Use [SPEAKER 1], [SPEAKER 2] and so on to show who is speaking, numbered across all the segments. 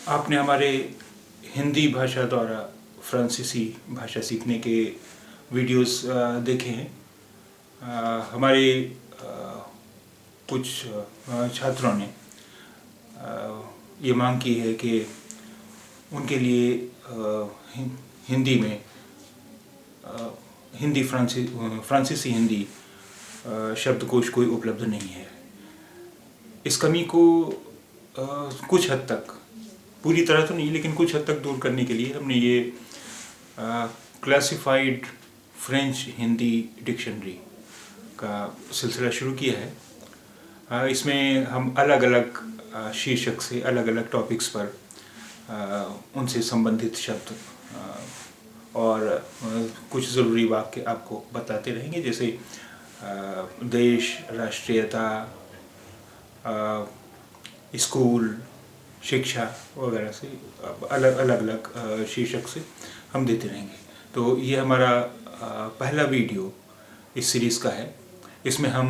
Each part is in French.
[SPEAKER 1] आपने हमारे हिंदी भाषा द्वारा फ्रांसीसी भाषा सीखने के वीडियोस देखे हैं। हमारे कुछ छात्रों ने ये मांग की है कि उनके लिए हिंदी में फ्रांसीसी हिंदी शब्दकोश कोई उपलब्ध नहीं है। इस कमी को कुछ हद तक, पूरी तरह तो नहीं लेकिन कुछ हद तक दूर करने के लिए हमने ये क्लासिफाइड फ्रेंच हिंदी डिक्शनरी का सिलसिला शुरू किया है। इसमें हम अलग अलग शीर्षक से अलग अलग टॉपिक्स पर उनसे संबंधित शब्द और कुछ ज़रूरी वाक्य आपको बताते रहेंगे, जैसे देश, राष्ट्रीयता, स्कूल, शिक्षा वगैरह से अलग अलग शीर्षक से हम देते रहेंगे। तो ये हमारा पहला वीडियो इस सीरीज़ का है। इसमें हम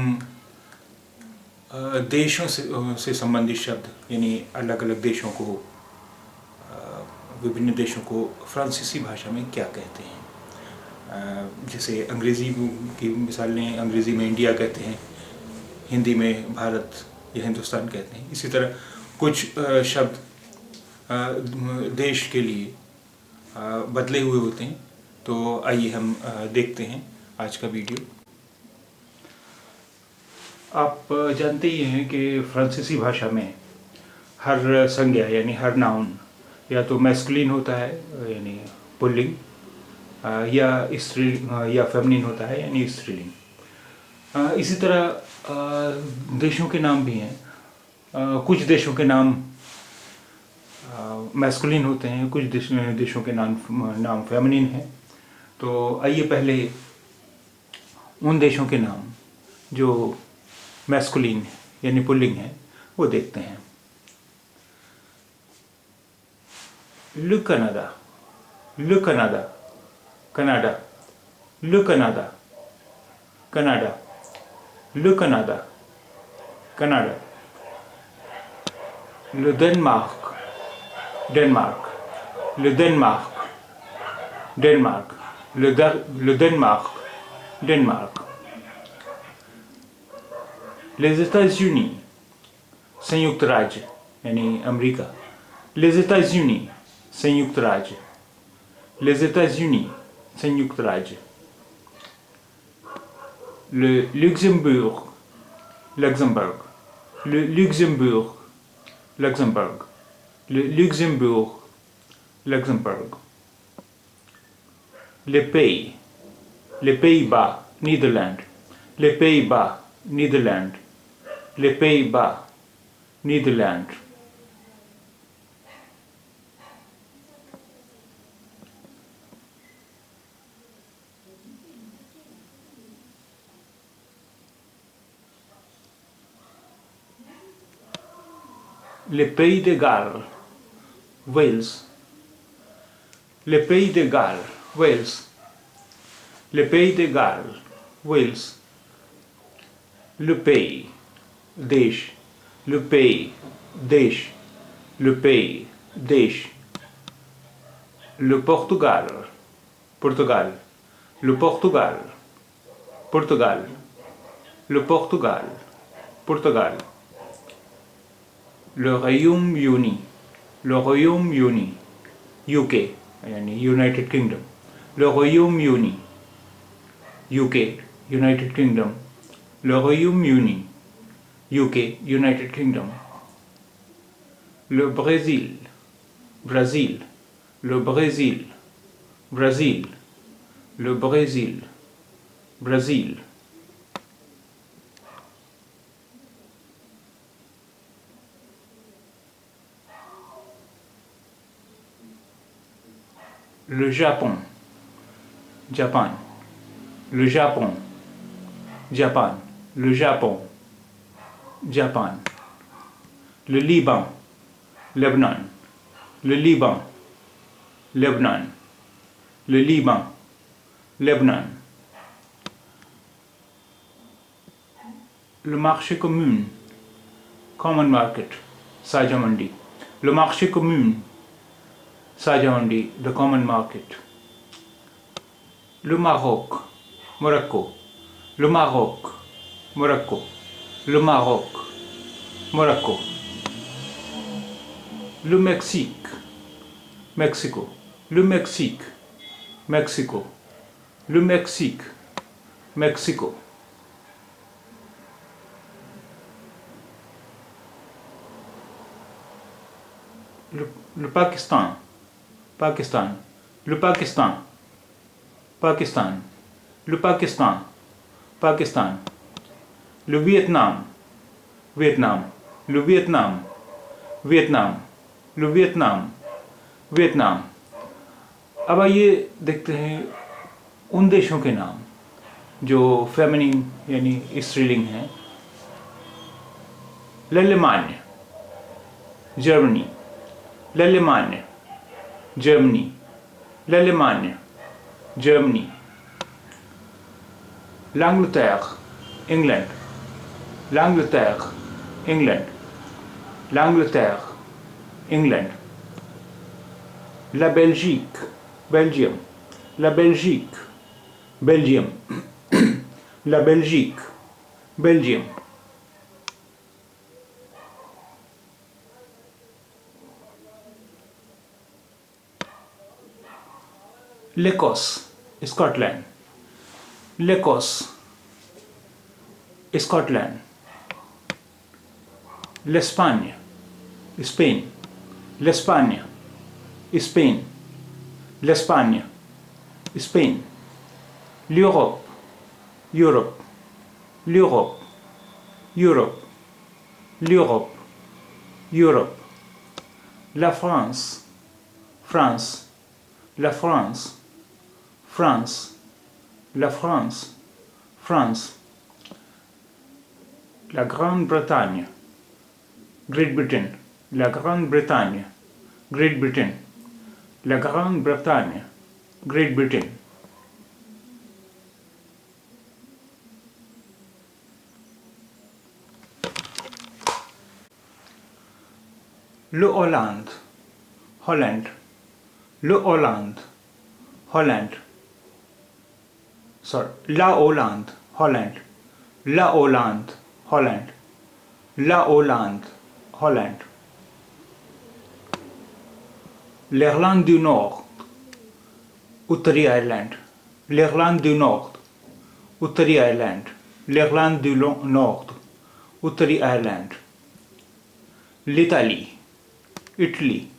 [SPEAKER 1] देशों से संबंधित शब्द, यानी अलग अलग देशों को, विभिन्न देशों को फ्रांसीसी भाषा में क्या कहते हैं। जैसे अंग्रेज़ी की मिसाल लें, अंग्रेज़ी में इंडिया कहते हैं, हिंदी में भारत या हिंदुस्तान कहते हैं। इसी तरह कुछ शब्द देश के लिए बदले हुए होते हैं। तो आइए हम देखते हैं आज का वीडियो। आप जानते ही हैं कि फ्रांसीसी भाषा में हर संज्ञा यानी हर नाउन या तो मैस्कुलिन होता है यानी पुल्लिंग, या स्त्री या फेमिनिन होता है यानी स्त्रीलिंग। इसी तरह देशों के नाम भी हैं। कुछ देशों के नाम मैस्कुलिन होते हैं, कुछ देशों के नाम फेमिनिन हैं। तो आइए पहले उन देशों के नाम जो मैस्कुलिन यानी पुल्लिंग है वो देखते हैं। Le Canada, Le Canada, Canada, Le Canada, Canada, Le Canada, Canada. Le Danemark, Denmark, le Danemark, Denmark, le Danemark, Denmark. Les États-Unis, संयुक्त राज्य यानी अमेरिका, les États-Unis, संयुक्त राज्य, les États-Unis, संयुक्त राज्य। Le Luxembourg, Luxembourg, le Luxembourg, Luxembourg, le Luxembourg, Luxembourg. Les Pays, les Pays-Bas, Nederland, les Pays-Bas, Nederland, les Pays-Bas, Nederland. Les Pays de Galles, Wales, les Pays de Galles, Wales, les Pays de Galles, Wales. Le Pays, देश, le Pays, देश, le Pays, देश. Le Portugal, Portugal, le Portugal, Portugal, le Portugal, Portugal. Le Royaume-Uni, le Royaume-Uni, UK यानी United Kingdom, le Royaume-Uni, UK, United Kingdom, le Royaume-Uni, UK, United Kingdom. Le Brésil, Brésil, le Brésil, Brésil, le Brésil, Brésil. Le Japon, Japan, le Japon, Japan, le Japon, Japan. Le Liban, Lebanon, le Liban, Lebanon, le Liban, Lebanon. Le marché commun, common market, साझा मंडी. le marché commun, ça on dit, the common market. Le Maroc, Morocco, le Maroc, Morocco, le Maroc, Morocco. Le Mexique, Mexico, le Mexique, Mexico, le Mexique, Mexico. Le Pakistan, Pakistan, le Pakistan, Pakistan, le Pakistan, Pakistan. Le Vietnam, Vietnam, le Vietnam, Vietnam, le Vietnam, Vietnam. अब आइए देखते हैं उन देशों के नाम जो फेमिनिन यानी स्त्रीलिंग हैं। लैलेमान्य, जर्मनी, लैलेमान्य, जर्मनी, लैलेमान्य, Germany. l'Angleterre, England, l'Angleterre, England, l'Angleterre, England. La Belgique, Belgium, la Belgique, Belgium, la Belgique, Belgium. L'Écosse, Scotland, l'Écosse, Scotland. L'Espagne, Spain, l'Espagne, Spain, l'Espagne, Spain. L'Europe, Europe, l'Europe, Europe, l'Europe, Europe. La France, France, la France, France, la France, France. La Grande-Bretagne, Great Britain, la Grande-Bretagne, Great Britain, la Grande-Bretagne, Great Britain. Le Hollande, Holland, le Hollande, Holland. Sorry, la Hollande, Holland, la Hollande, Holland, la Hollande, Holland. L'Irlande du Nord, Uttery Ireland, l'Irlande du Nord, Uttery Ireland, l'Irlande du Nord, Uttery Ireland. L'Italie, Italy,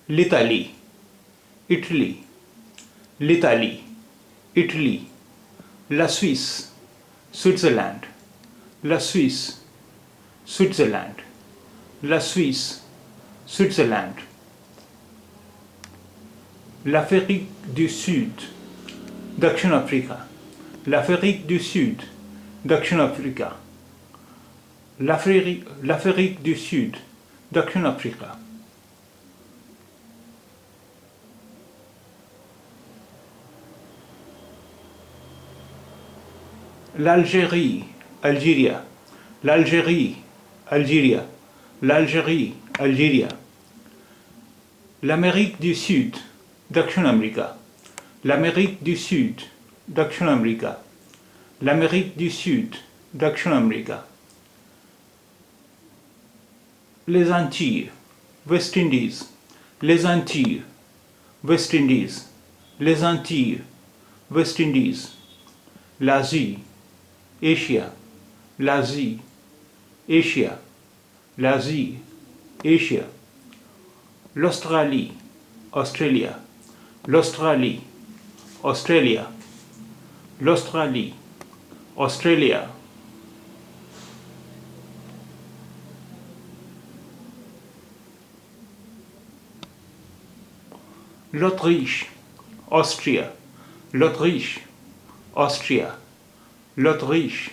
[SPEAKER 1] l'Italie, Italy, l'Italie, Italy. La Suisse, Switzerland, la Suisse, Switzerland, la Suisse, Switzerland. L'Afrique du Sud, Dakshin Africa, l'Afrique du Sud, Dakshin Africa, l'Afrique du Sud, Dakshin Africa. L'Algérie, Algérie, l'Algérie, Algérie, l'Algérie, Algérie. L'Amérique du Sud, Dakshin America, l'Amérique du Sud, Dakshin America, l'Amérique du Sud, Dakshin America. Les Antilles, West Indies, les Antilles, West Indies, les Antilles, West Indies. L'Asie, Asia, l'Asie, Asia, l'Asie, Asia. L'Australie, Australia, l'Australie, Australia, l'Australie, Australia. L'Autriche, Austria, l'Autriche, Austria, l'Autriche,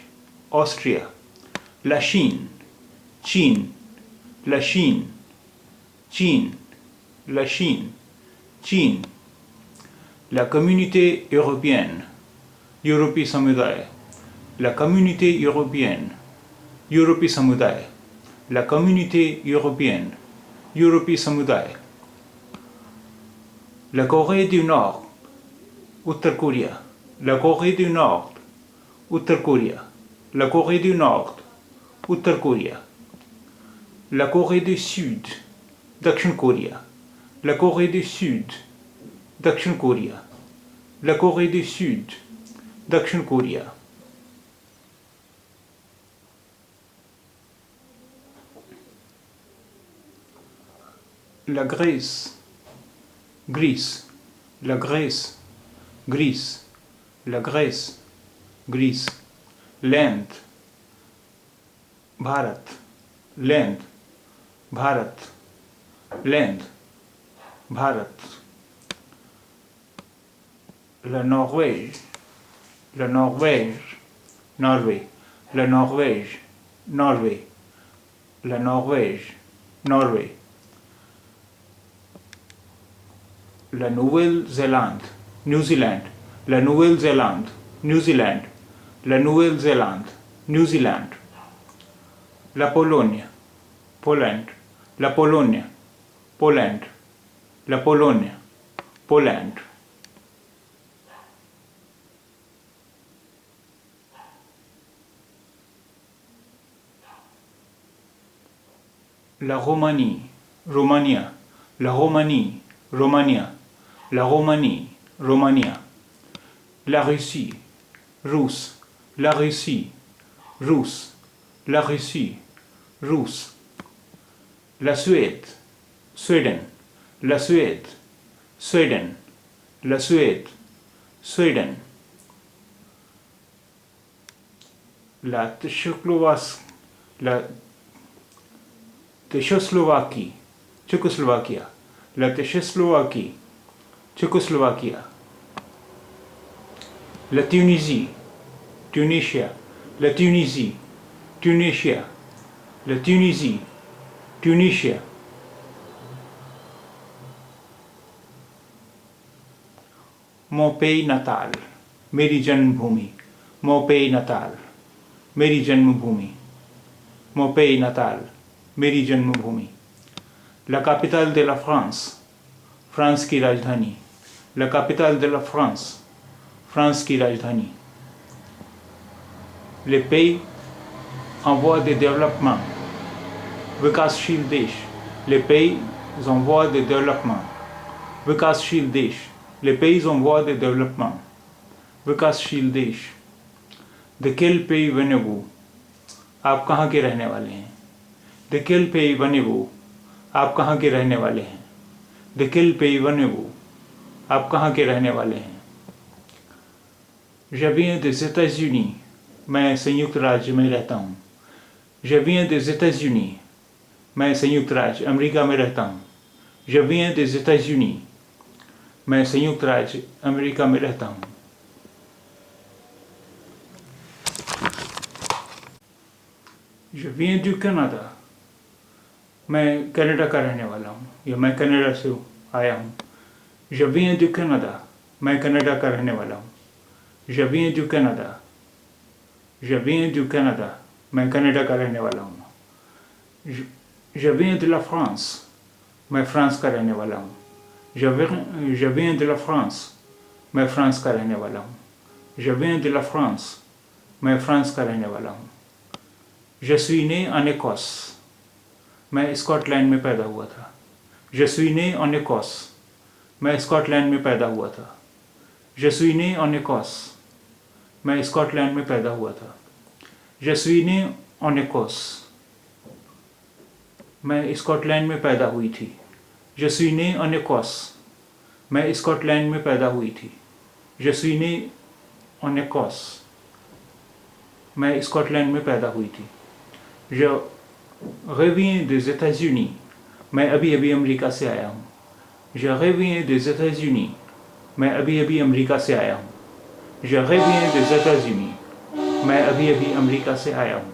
[SPEAKER 1] Austria. La Chine, Chine, la Chine, Chine, la Chine, Chine. La communauté européenne, Europi Samudaya, la communauté européenne, Europi Samudaya, la communauté européenne, यूरोपीय समुदाय। La Corée du Nord, उत्तर Korea. La Corée du Nord, उत्तर Korea. La Corée du Nord, उत्तर Korea. La Corée du Sud, दक्षिण Korea. La Corée du Sud, दक्षिण Korea. La Corée du Sud, दक्षिण Korea. La Grèce, Greece. La Grèce, Greece. La Grèce, Greece. L'Inde, Bharat. l'Inde, भारत। l'Inde, Bharat. La Norvège, la Norvège, Norvège. La Norvège, Norvège. La Norvège, Norvège. La Nouvelle-Zélande, New Zealand. La Nouvelle-Zélande, New Zealand. La Nouvelle-Zélande, New Zealand. La Pologne, Poland. La Pologne, Poland. La Pologne, Poland. La Roumanie, Romania. La Roumanie, Romania. La Roumanie, Romania. La Russie, Russe. La Russie, Russe. La Russie, Russe. La Suède, Sweden. La Suède, Sweden. La Suède, Sweden. La Tchécoslovaquie, Tchécoslovaquia. La Tchécoslovaquie, Tchécoslovaquia. La Tunisie, Tunisia. La Tunisie, Tunisia. La Tunisie, Tunisia. Mon pays natal, मेरी जन्मभूमि। Mon pays natal, मेरी जन्मभूमि। Mon pays natal, मेरी जन्मभूमि। La capitale de la France, France की राजधानी। La capitale de la France, France की राजधानी। Les pays en voie de développement, विकासशील देश। Les pays en voie de développement, विकासशील देश। Les pays en voie de développement, विकासशील देश। De quel pays venez-vous? आप कहाँ के रहने वाले हैं? De quel pays venez-vous? आप कहाँ के रहने वाले हैं? De quel pays venez-vous? आप कहाँ के रहने वाले हैं? Je viens des États-Unis, मैं संयुक्त राज्य में रहता हूँ। Je viens des États-Unis, मैं संयुक्त राज्य अमेरिका में रहता हूँ। Je viens des États-Unis, मैं संयुक्त राज्य अमेरिका में रहता हूँ। Je viens du Canada, मैं कनाडा का रहने वाला हूँ या मैं कनाडा से आया हूँ। Je viens du Canada, मैं कनाडा का रहने वाला हूँ। Je viens du Canada, je viens du Canada, मैं कनाडा का रहने वाला हूँ। Je viens de la France, मैं फ्रांस का रहने वाला हूँ। Je viens de la France, मैं फ्रांस का रहने वाला हूँ। Je viens de la France, मैं फ्रांस का रहने वाला हूँ। Je suis né en Écosse, मैं स्कॉटलैंड में पैदा हुआ था। Je suis né en Écosse, मैं स्कॉटलैंड में पैदा हुआ था। Je suis né en Écosse, मैं स्कॉटलैंड में पैदा हुआ था। Je suis né en Écosse, मैं स्कॉटलैंड में पैदा हुई थी। Je suis né en Écosse, मैं स्कॉटलैंड में पैदा हुई थी। Je suis né en Écosse, मैं स्कॉटलैंड में पैदा हुई थी। Je reviens des États-Unis, मैं अभी अभी अमेरिका से आया हूँ। Je reviens des États-Unis, मैं अभी अभी अमेरिका से आया हूँ। Je reviens des États-Unis, मैं अभी अभी अमेरिका से आया हूँ।